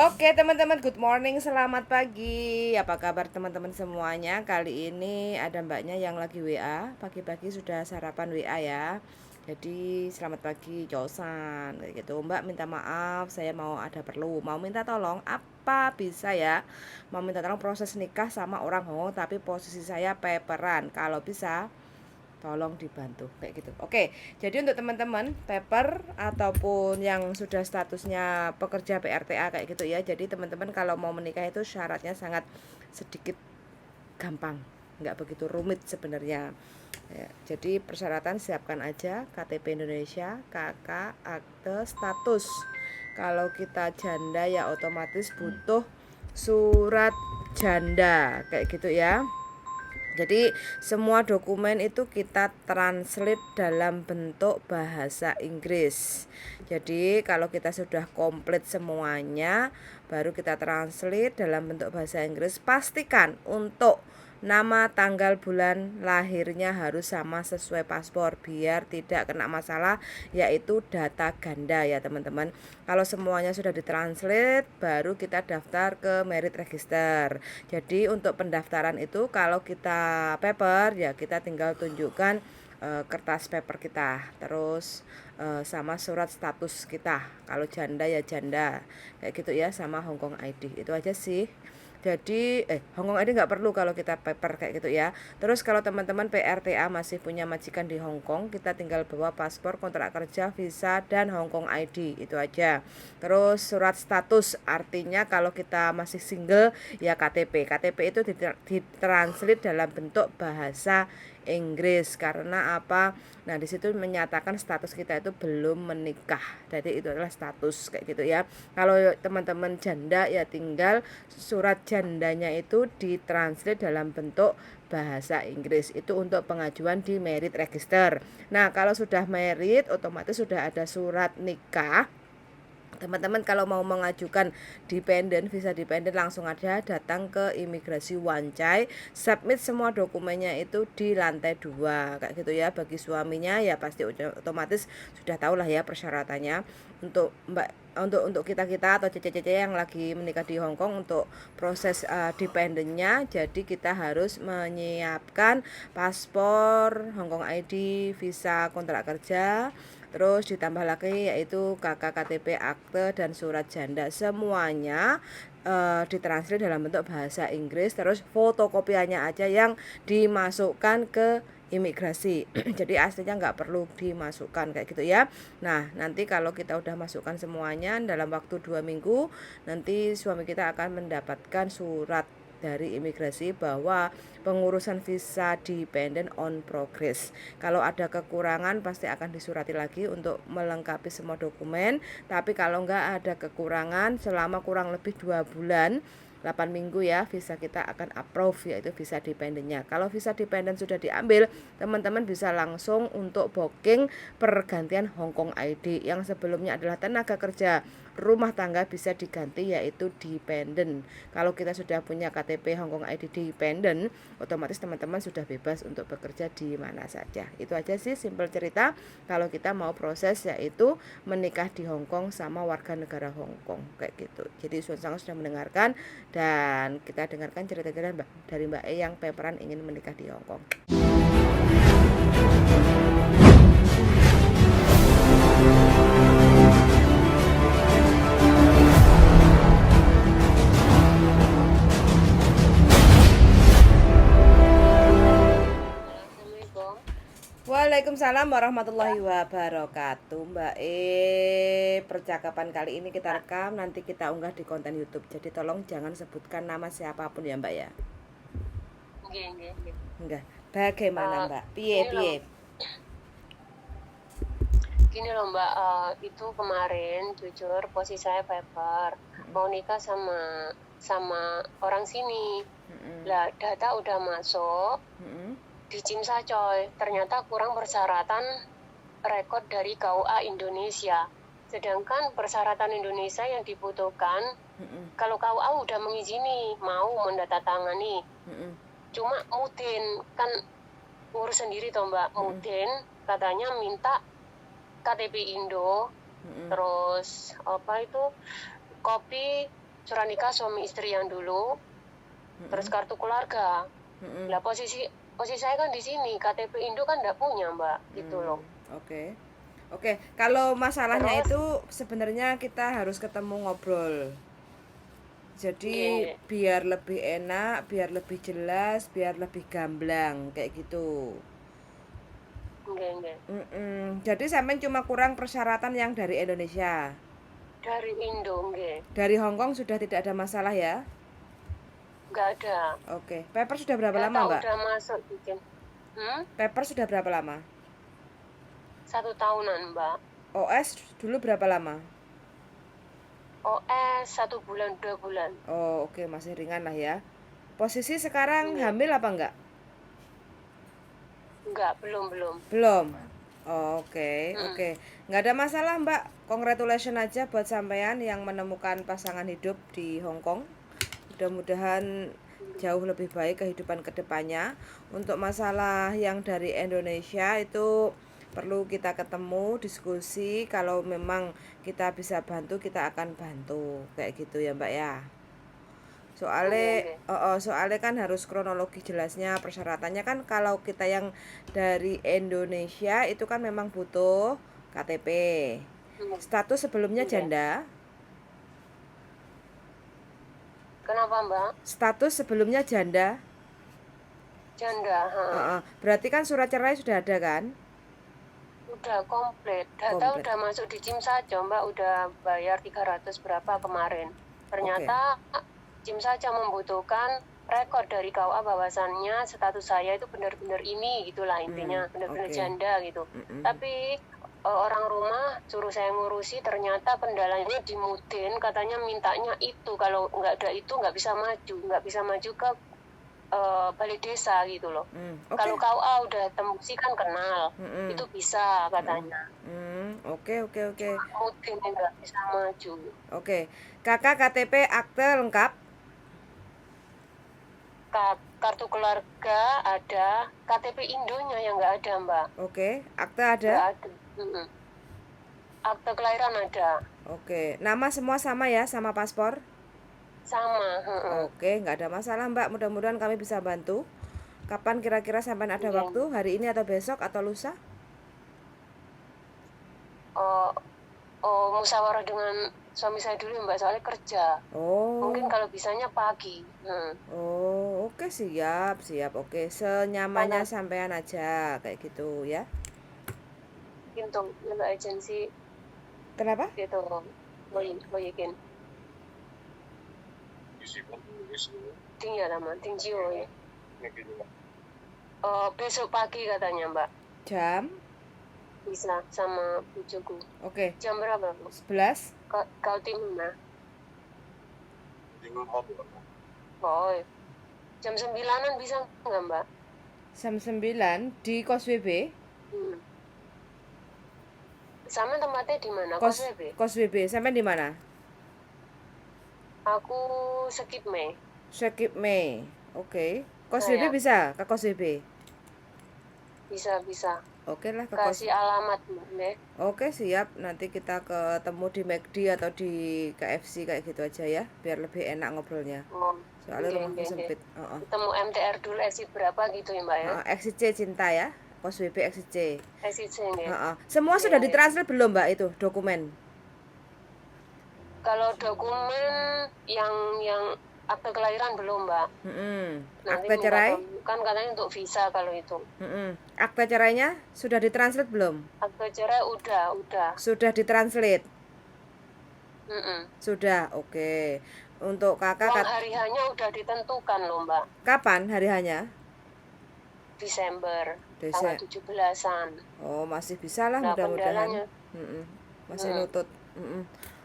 Oke teman-teman, good morning, selamat pagi. Apa kabar teman-teman semuanya? Kali ini ada mbaknya yang lagi WA. Pagi-pagi sudah sarapan WA ya. Jadi selamat pagi Josan kayak gitu. Mbak minta maaf, saya mau minta tolong. Apa bisa ya? Mau minta tolong proses nikah sama orang Hongkong, tapi posisi saya paperan. Kalau bisa tolong dibantu kayak gitu. Oke, jadi untuk teman-teman paper ataupun yang sudah statusnya pekerja PRTA kayak gitu ya, jadi teman-teman kalau mau menikah itu syaratnya sangat sedikit gampang, nggak begitu rumit sebenarnya ya. Jadi persyaratan siapkan aja KTP Indonesia, KK, akte status. Kalau kita janda ya otomatis butuh surat janda kayak gitu ya. Jadi semua dokumen itu kita translate dalam bentuk bahasa Inggris. Jadi kalau kita sudah komplit semuanya, baru kita translate dalam bentuk bahasa Inggris. Pastikan untuk nama, tanggal, bulan lahirnya harus sama sesuai paspor biar tidak kena masalah, yaitu data ganda ya teman-teman. Kalau semuanya sudah ditranslate, baru kita daftar ke merit register. Jadi untuk pendaftaran itu kalau kita paper ya kita tinggal tunjukkan kertas paper kita, terus sama surat status kita. Kalau janda ya janda kayak gitu ya, sama Hongkong ID. Itu aja sih. Jadi Hongkong ID nggak perlu kalau kita paper kayak gitu ya. Terus kalau teman-teman PRTA masih punya majikan di Hongkong, kita tinggal bawa paspor, kontrak kerja, visa, dan Hongkong ID. Itu aja. Terus surat status, artinya kalau kita masih single ya KTP. KTP itu ditranslate dalam bentuk bahasa Inggris. Karena apa? Nah, di situ menyatakan status kita itu belum menikah. Jadi itu adalah status kayak gitu ya. Kalau teman-teman janda ya tinggal surat jandanya itu ditranslate dalam bentuk bahasa Inggris. Itu untuk pengajuan di merit register. Nah, kalau sudah merit otomatis sudah ada surat nikah. Teman-teman kalau mau mengajukan dependen, visa dependen, langsung aja datang ke imigrasi Wancai, submit semua dokumennya itu di lantai 2 kayak gitu ya. Bagi suaminya ya pasti otomatis sudah tahu lah ya persyaratannya. Untuk kita atau cece-cece yang lagi menikah di Hongkong, untuk proses dependennya, jadi kita harus menyiapkan paspor, Hongkong ID, visa, kontrak kerja. Terus ditambah lagi yaitu KK, KTP, akte, dan surat janda. Semuanya ditranslate dalam bentuk bahasa Inggris. Terus fotokopiannya aja yang dimasukkan ke imigrasi. Jadi aslinya nggak perlu dimasukkan kayak gitu ya. Nah, nanti kalau kita udah masukkan semuanya dalam waktu 2 minggu, nanti suami kita akan mendapatkan surat dari imigrasi bahwa pengurusan visa dependent on progress. Kalau ada kekurangan pasti akan disurati lagi untuk melengkapi semua dokumen. Tapi kalau enggak ada kekurangan selama kurang lebih 2 bulan, 8 minggu ya, visa kita akan approve, yaitu visa dependentnya. Kalau visa dependent sudah diambil, teman-teman bisa langsung untuk booking pergantian Hongkong ID. Yang sebelumnya adalah tenaga kerja rumah tangga bisa diganti yaitu dependent. Kalau kita sudah punya KTP Hongkong ID dependent, otomatis teman-teman sudah bebas untuk bekerja di mana saja. Itu aja sih simple cerita kalau kita mau proses yaitu menikah di Hongkong sama warga negara Hongkong kayak gitu. Jadi Sunsang sudah mendengarkan, dan kita dengarkan cerita-cerita dari Mbak E yang paperan ingin menikah di Hongkong. Waalaikumsalam warahmatullahi wabarakatuh. Mbak percakapan kali ini kita rekam, nanti kita unggah di konten YouTube. Jadi tolong jangan sebutkan nama siapapun ya Mbak ya. Enggak. Bagaimana Mbak? Piye? Gini loh Mbak, itu kemarin jujur posisi saya paper mau nikah sama orang sini. Lah data udah masuk di Cimsa coy, ternyata kurang persyaratan rekod dari KUA Indonesia. Sedangkan persyaratan Indonesia yang dibutuhkan, kalau KUA udah mengizini mau mendatangani, cuma Mudin kan ngurus sendiri toh Mbak. Mudin katanya minta KTP Indo, terus apa itu kopi surat nikah suami istri yang dulu, terus kartu keluarga. Lah posisi saya kan di sini, KTP Indo kan nggak punya Mbak, gitu loh. Oke, kalau masalahnya Terus, itu sebenarnya kita harus ketemu ngobrol. Jadi nggih. biar lebih enak, biar lebih jelas, biar lebih gamblang kayak gitu. Nggih. Jadi sampean cuma kurang persyaratan yang dari Indonesia. Dari Indo, nggih. Dari Hong Kong sudah tidak ada masalah ya? Nggak ada. Oke. Paper sudah berapa Data lama, Mbak? udah masuk bikin. Paper sudah berapa lama? 1 tahunan, Mbak. OS dulu berapa lama? OS 1 bulan 2 bulan. Oh, oke, masih ringan lah ya. Posisi sekarang Iya. hamil apa enggak? Enggak, belum. Belum. Oh, oke. Nggak ada masalah, Mbak. Congratulations aja buat sampean yang menemukan pasangan hidup di Hong Kong. Mudah-mudahan jauh lebih baik kehidupan kedepannya. Untuk masalah yang dari Indonesia itu perlu kita ketemu, diskusi. Kalau memang kita bisa bantu, kita akan bantu. Kayak gitu ya, Mbak ya. Soalnya kan harus kronologi jelasnya, persyaratannya kan kalau kita yang dari Indonesia itu kan memang butuh KTP. Status sebelumnya Iya. janda. Kenapa, Mbak? Status sebelumnya janda. Janda, Berarti kan surat cerai sudah ada kan? udah komplit. Data Komplit. udah masuk di CIM saja, Mbak. Udah bayar 300 berapa kemarin. Ternyata CIM saja membutuhkan rekor dari KUA bahwasannya status saya itu benar-benar ini, gitulah intinya, benar-benar janda gitu. Tapi orang rumah suruh saya ngurusi, ternyata kendalanya di Mudin, katanya mintanya itu, kalau nggak ada itu nggak bisa maju ke balai desa gitu loh. Kalau KUA udah tembusi kan kenal, itu bisa katanya. Oke. Mudin nggak bisa maju. Oke. Kakak KTP akte lengkap. Kartu keluarga ada, KTP Indonya yang nggak ada, Mbak. Oke, akte ada. Nggak ada. Akte kelahiran ada. Oke, nama semua sama ya, sama paspor. Sama. Oke, nggak ada masalah Mbak. Mudah-mudahan kami bisa bantu. Kapan kira-kira sampai ada waktu? Hari ini atau besok atau lusa? Musyawarah dengan suami saya dulu Mbak, soalnya kerja. Mungkin kalau bisanya pagi. Oke, siap. Oke, senyamannya sampean aja kayak gitu ya. Gitu, Mbak agensi. Kenapa? Gitu. Lo yakin? Tinggi lama, tinggi ya. Besok pagi katanya Mbak. Jam? Bisa sama bujuku. Oke. Jam berapa? 11? Kau tim mana? Oh, jam 9-an bisa nggak Mbak? Jam 9 di Kos WB? Sama tempatnya di mana? Kos WB. Sampai di mana? Aku Sekip Mei. Oke. Kos WB bisa? Ke Kos WB? Bisa. Oke lah, kasih alamat Mbak. Oke, siap. Nanti kita ketemu di McD atau di KFC kayak gitu aja ya, biar lebih enak ngobrolnya. Soalnya rumahku sempit. Ketemu MTR dulu exit berapa gitu ya Mbak ya? Exit C Cinta ya, Kos WB exit C. Exit C ya. Semua sudah ditranslate belum Mbak itu dokumen? Kalau dokumen yang akte kelahiran belum Mbak. Akte cerai? Kan katanya untuk visa kalau itu. Akte cerainya sudah ditranslate belum? Akte cerai udah. Sudah ditranslate? Sudah, oke. Untuk kakak hari hanya udah ditentukan loh Mbak. Kapan hari hanya? Desember. Tanggal 17-an. Oh, masih bisa lah mudah-mudahan. Masih nutut.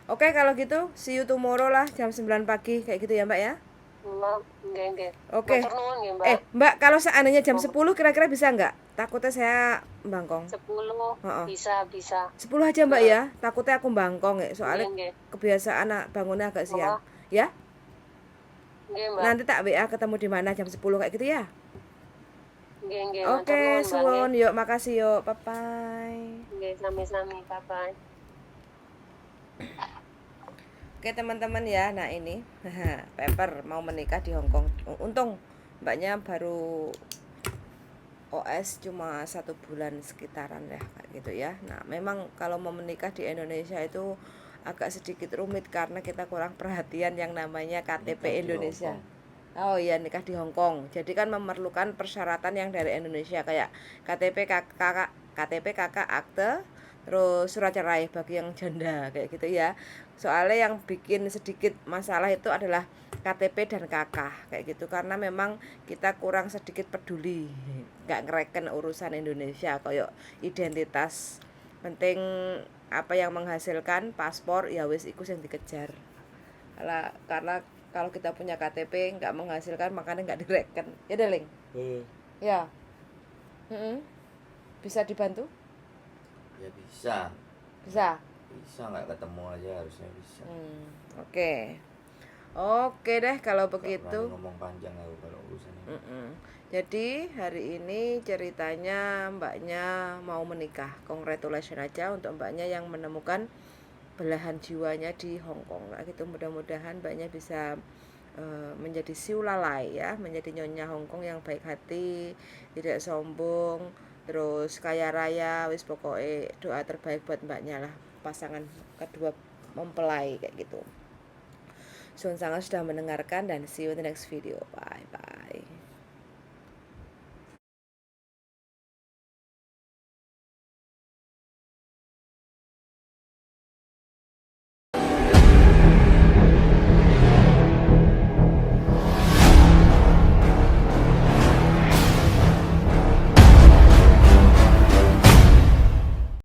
Oke, kalau gitu see you tomorrow lah jam 9 pagi kayak gitu ya Mbak ya. Enggak. Oke. Mbak, kalau seandainya jam 10 kira-kira bisa nggak? Takutnya saya bangkong. 10 bisa. 10 aja Mbak ya. Takutnya aku bangkong ya. Soalnya kebiasaan bangunnya agak siang. Ya? Nanti tak WA ketemu di mana jam 10 kayak gitu ya. Oke, suwun. Yuk, makasih yuk. Bye-bye. Sami-sami. Bye-bye. Oke teman-teman ya, nah ini Pepper mau menikah di Hong Kong. Untung mbaknya baru OS cuma 1 bulan sekitaran ya kayak gitu ya. Nah memang kalau mau menikah di Indonesia itu agak sedikit rumit karena kita kurang perhatian yang namanya Nikah KTP di Indonesia. Hongkong. Oh iya, nikah di Hong Kong. Jadi kan memerlukan persyaratan yang dari Indonesia kayak KTP kakak akte, terus surat cerai bagi yang janda kayak gitu ya. Soalnya yang bikin sedikit masalah itu adalah KTP dan kakak kayak gitu karena memang kita kurang sedikit peduli, nggak ngereken urusan Indonesia kayak identitas. Penting apa yang menghasilkan paspor ya wis iku yang dikejar. Karena kalau kita punya KTP nggak menghasilkan makanya nggak direken ya Deling ya. Bisa dibantu, Ya bisa. bisa. Bisa nggak ketemu aja harusnya bisa. Oke, oke deh kalau Nggak begitu. berani ngomong panjang aku kalau urusan ini. Jadi hari ini ceritanya mbaknya mau menikah. Congratulations aja untuk mbaknya yang menemukan belahan jiwanya di Hong Kong kayak gitu. Mudah-mudahan mbaknya bisa menjadi siulalai ya, menjadi nyonya Hong Kong yang baik hati, tidak sombong, terus kaya raya, wis pokoknya doa terbaik buat mbaknya lah, pasangan kedua mempelai kayak gitu. Sun sangat sudah mendengarkan dan see you in the next video. Bye bye.